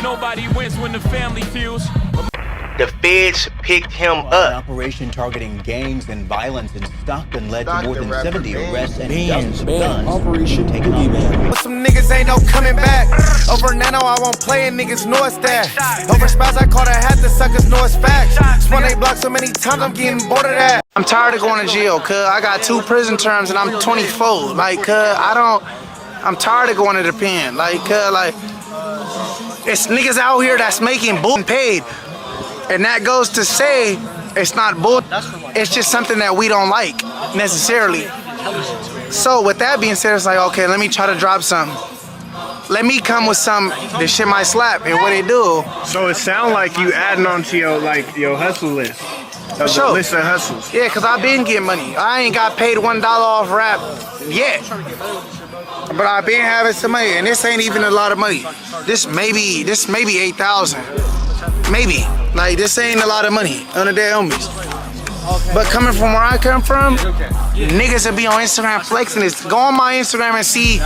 nobody wins when the family feels. The feds picked him An up. operation targeting gangs and violence in Stockton led to more than 70 arrests and dozens of guns. Operation taken off. Some niggas ain't no coming back. Over Nano, I won't play and niggas know it's that. Over Spaz, I caught a hat, the suckers know it's facts. Spun they block so many times, I'm getting bored of that. I'm tired of going to jail, cuz I got 2 prison terms and I'm 24. Like, cuz I'm tired of going to the pen. Like, it's niggas out here that's making bull paid. And that goes to say, it's not bull, it's just something that we don't like, necessarily. So with that being said, it's like, okay, let me try to drop something. Let me come with some, this shit might slap, and what it do. So it sound like you adding on to your hustle list. Sure. List of hustles. Yeah, cause I been getting money. I ain't got paid $1 off rap yet. But I been having some money, and this ain't even a lot of money. This maybe 8,000. Maybe. Like, this ain't a lot of money on the dead homies. But coming from where I come from, niggas will be on Instagram flexing this. Go on my Instagram and see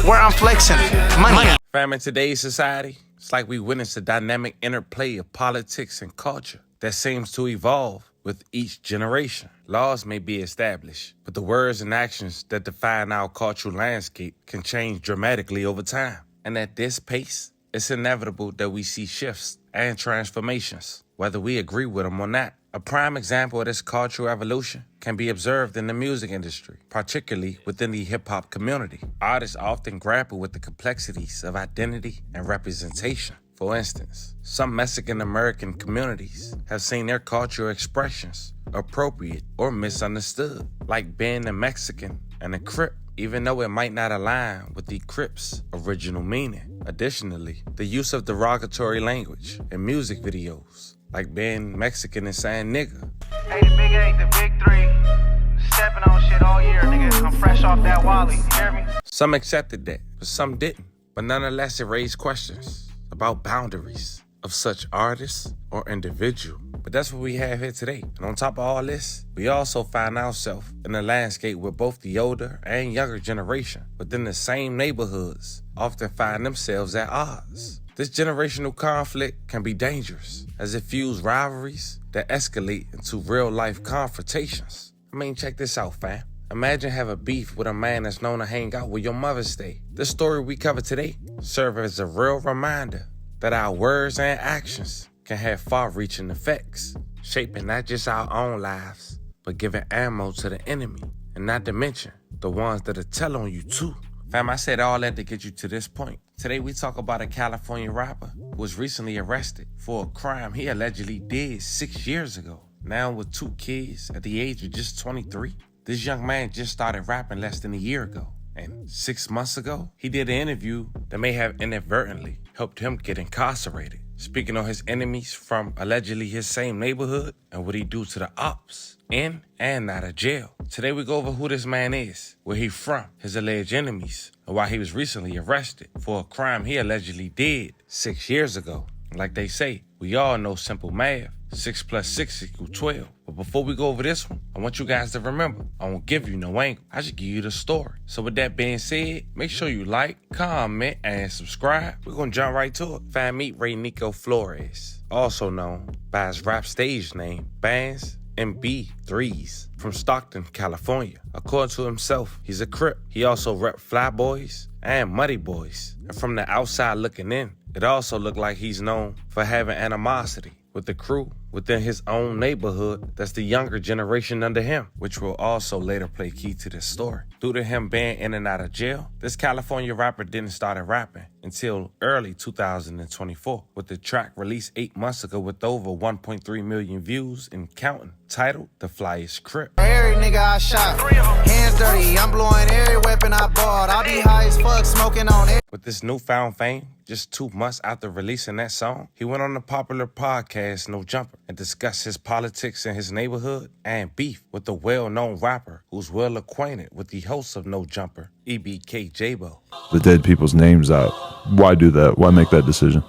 where I'm flexing. Money. Fam, in today's society, it's like we witness the dynamic interplay of politics and culture that seems to evolve with each generation. Laws may be established, but the words and actions that define our cultural landscape can change dramatically over time. And at this pace, it's inevitable that we see shifts and transformations, whether we agree with them or not. A prime example of this cultural evolution can be observed in the music industry, particularly within the hip-hop community. Artists often grapple with the complexities of identity and representation. For instance, some Mexican-American communities have seen their cultural expressions appropriate or misunderstood, like being a Mexican and a Crip, even though it might not align with the Crip's original meaning. Additionally, the use of derogatory language in music videos, like being Mexican and saying nigga. Hey, the big 8, the big 3, stepping on shit all year, nigga. I'm fresh off that Wally, you hear me? Some accepted that, but some didn't. But nonetheless, it raised questions about boundaries of such artists or individual. But that's what we have here today. And on top of all this, we also find ourselves in a landscape where both the older and younger generation within the same neighborhoods often find themselves at odds. This generational conflict can be dangerous as it fuels rivalries that escalate into real-life confrontations. I mean, check this out, fam. Imagine having beef with a man that's known to hang out with your Mother's Day. This story we cover today serves as a real reminder that our words and actions can have far-reaching effects, shaping not just our own lives, but giving ammo to the enemy, and not to mention the ones that'll tell on you too. Fam, I said all that to get you to this point. Today we talk about a California rapper who was recently arrested for a crime he allegedly did 6 years ago. Now with 2 kids at the age of just 23, this young man just started rapping less than a year ago. And 6 months ago, he did an interview that may have inadvertently helped him get incarcerated. Speaking on his enemies from allegedly his same neighborhood and what he do to the ops in and out of jail. Today we go over who this man is, where he from, his alleged enemies, and why he was recently arrested for a crime he allegedly did 6 years ago. Like they say, we all know simple math. 6 + 6 = 12. But before we go over this one, I want you guys to remember, I won't give you no angle. I just give you the story. So with that being said, make sure you like, comment, and subscribe. We're gonna jump right to it. Fam, meet Ray Nico Flores, also known by his rap stage name, Bands MB3s, from Stockton, California. According to himself, he's a Crip. He also rep Fly Boys and Muddy Boys. And from the outside looking in, it also looked like he's known for having animosity with the crew within his own neighborhood that's the younger generation under him, which will also later play key to this story. Due to him being in and out of jail, this California rapper didn't start rapping until early 2024, with the track released 8 months ago with over 1.3 million views and counting, titled The Flyest Crip. Every nigga I shot, hands dirty, I'm blowing every weapon I bought. I be high as fuck, smoking on it. With this newfound fame, just 2 months after releasing that song, he went on the popular podcast No Jumper and discussed his politics in his neighborhood and beef with the well-known rapper who's well acquainted with the host of No Jumper, EBK J-Bo. The dead people's names out. Why do that? Why make that decision?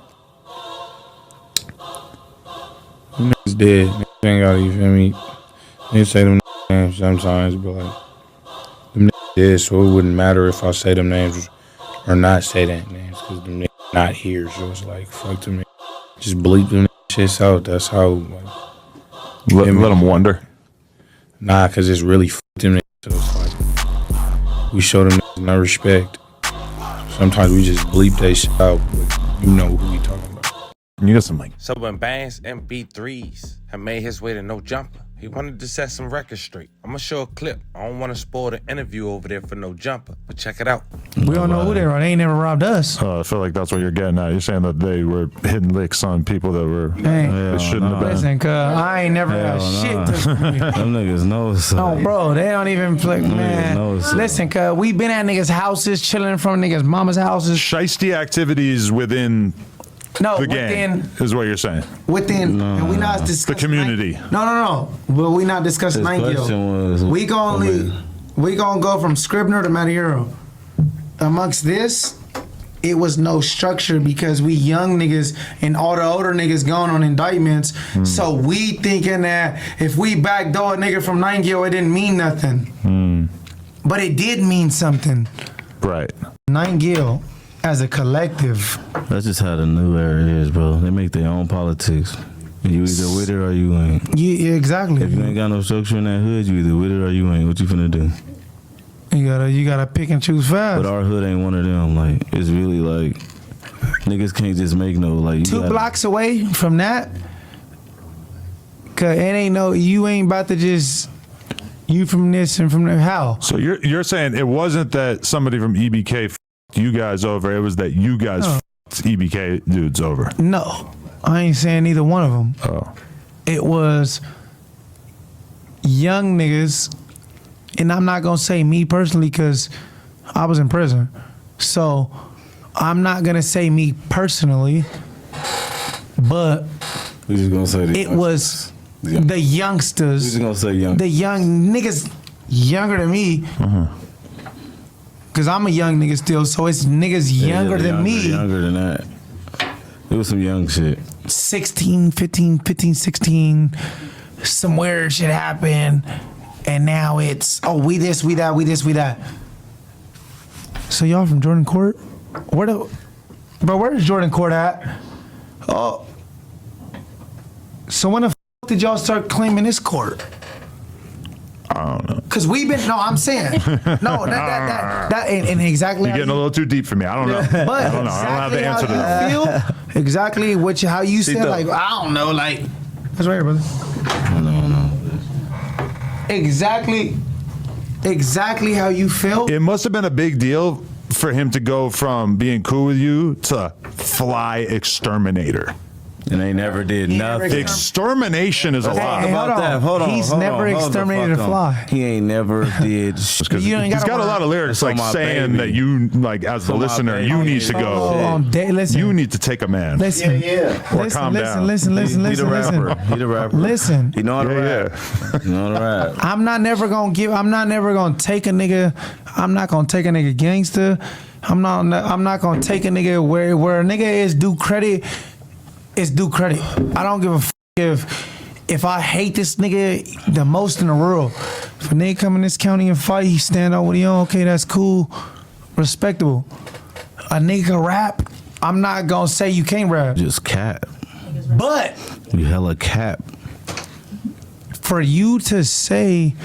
Them niggas dead. Niggas ain't gotta, you feel me? Niggas say them names sometimes, but like, them niggas dead, so it wouldn't matter if I say them names or not say them names, because them niggas not here, so it's like, fuck them niggas. just bleep them shits out. That's how. Like, let them wonder. Nah, cause it's really fucked them. So it's like we show them no respect. Sometimes we just bleep that shit out. But you know who we talking about. You got some like. So when Band's MP3s had made his way to No Jumper, he wanted to set some records straight. I'm gonna show a clip. I don't want to spoil the interview over there for No Jumper, but check it out. We don't know who they are. They ain't never robbed us. I feel like that's what you're getting at. You're saying that they were hitting licks on people that were they shouldn't have been. Listen, cuz I ain't never got shit to Them niggas know so. Oh, bro, they don't even play, man. Listen, cuz we been at niggas' houses, chilling from niggas' mama's houses. Shiesty activities within the gang is what you're saying. And we not discussing the community. No. But we not discussing His question was, we gonna go from Scribner to Matahero. Amongst this, it was no structure because we young niggas and all the older niggas going on indictments. So we thinking that if we backdoor a nigga from 9 Gil, it didn't mean nothing. But it did mean something. Right. 9 Gil as a collective. That's just how the new era is, bro. They make their own politics. You either with it or you ain't. Yeah, exactly. If you ain't got no structure in that hood, you either with it or you ain't. What you finna do? You gotta pick and choose fast. But our hood ain't one of them. Like, it's really like niggas can't just make no like. You 2 blocks away from that, cause it ain't no. You ain't about to just. You from this and from there. How? So you're saying it wasn't that somebody from EBK f***ed you guys over. It was that you guys f***ed EBK dudes over. No, I ain't saying either one of them. Oh. It was young niggas. And I'm not gonna say me personally because I was in prison. So I'm not gonna say me personally, but we just gonna say it was the youngsters. We just gonna say young. The young niggas younger than me. Cause I'm a young nigga still, so it's niggas younger than me. Younger than that. It was some young shit. 15, 16. Some weird shit happened. And now it's, we this, we that, we this, we that. So y'all from Jordan Court? Where's Jordan Court at? Oh. So when the did y'all start claiming this court? I don't know. Cause we've been, I'm saying. No, that and exactly. You're getting a little too deep for me. I don't know. But I don't know. I don't have the answer to that. Feel exactly how you said, like, I don't know, like, that's right here, brother. No. Exactly how you feel. It must have been a big deal for him to go from being cool with you to fly exterminator. And they never did nothing. Extermination is a lot. Hold on. He's never exterminated a fly. He ain't never did. He's got a lot of lyrics like saying that you, like as the listener, you need to go. Listen. You need to take a man. Listen. Or calm down. Listen. He the rapper. Listen. You know how to rap. You know how to rap. I'm not never gonna take a nigga. I'm not gonna take a nigga gangster. I'm not gonna take a nigga where a nigga is due credit. It's due credit. I don't give a if I hate this nigga the most in the world. If a nigga come in this county and fight, he stand out with you. Okay, that's cool, respectable. A nigga rap, I'm not gonna say you can't rap. Just cap. But you hella cap. For you to say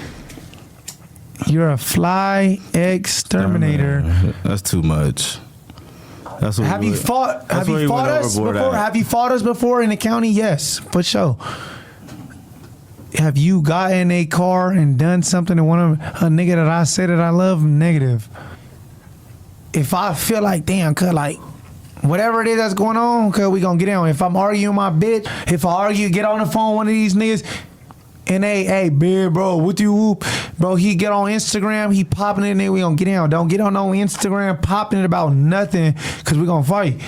you're a fly exterminator, that's too much. Have you fought us before? Have you fought us before in the county? Yes, for sure. Have you got in a car and done something to a nigga that I say that I love? Negative. If I feel like, damn, cuz like, whatever it is that's going on, cuz we gonna get on. If I'm arguing my bitch, if I get on the phone with one of these niggas, and hey, big bro, what you whoop? Bro, he get on Instagram, he popping it in there, we gonna get down. Don't get on no Instagram popping it about nothing, cause we gonna fight.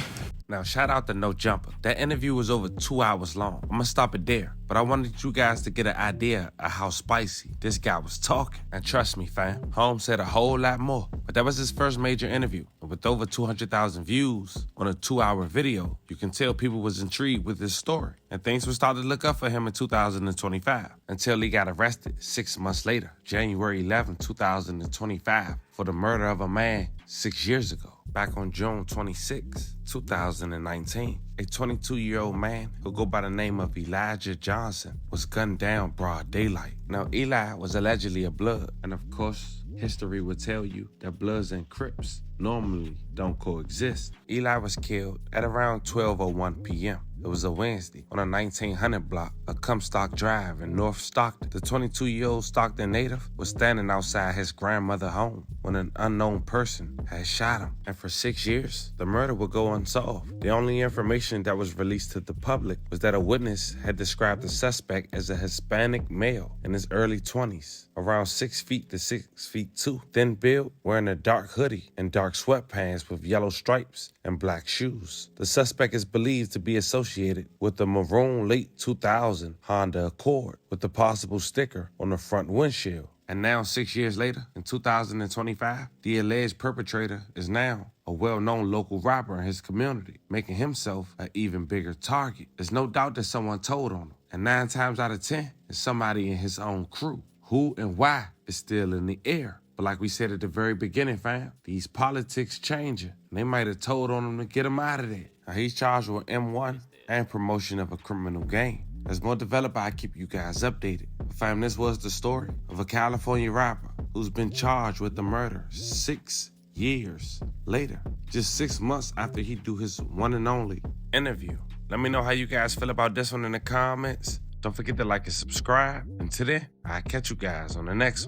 Now, shout out to No Jumper. That interview was over 2 hours long. I'm gonna stop it there, but I wanted you guys to get an idea of how spicy this guy was talking. And trust me, fam, Holmes said a whole lot more. But that was his first major interview. And with over 200,000 views on a 2-hour video, you can tell people was intrigued with his story. And things were starting to look up for him in 2025 until he got arrested 6 months later, January 11, 2025, for the murder of a man 6 years ago. Back on June 26, 2019, a 22-year-old man who go by the name of Elijah Johnson was gunned down broad daylight. Now, Eli was allegedly a blood, and of course, history would tell you that Bloods and Crips normally don't coexist. Eli was killed at around 12:01 p.m. It was a Wednesday on a 1900 block of Comstock Drive in North Stockton. The 22-year-old Stockton native was standing outside his grandmother's home when an unknown person had shot him. And for 6 years, the murder would go unsolved. The only information that was released to the public was that a witness had described the suspect as a Hispanic male in his early 20s, around 6 feet to 6 feet 2, thin build, wearing a dark hoodie and dark sweatpants with yellow stripes and black shoes. The suspect is believed to be associated with the maroon late 2000 Honda Accord with the possible sticker on the front windshield. And now, 6 years later, in 2025, the alleged perpetrator is now a well-known local robber in his community, making himself an even bigger target. There's no doubt that someone told on him, and 9 times out of 10, it's somebody in his own crew. Who and why is still in the air. But like we said at the very beginning, fam, these politics changing, and they might have told on him to get him out of there. Now, he's charged with M1 and promotion of a criminal gang. As more developed, I keep you guys updated. But fam, this was the story of a California rapper who's been charged with the murder 6 years later, just 6 months after he do his one and only interview. Let me know how you guys feel about this one in the comments. Don't forget to like and subscribe. Until then, I'll catch you guys on the next one.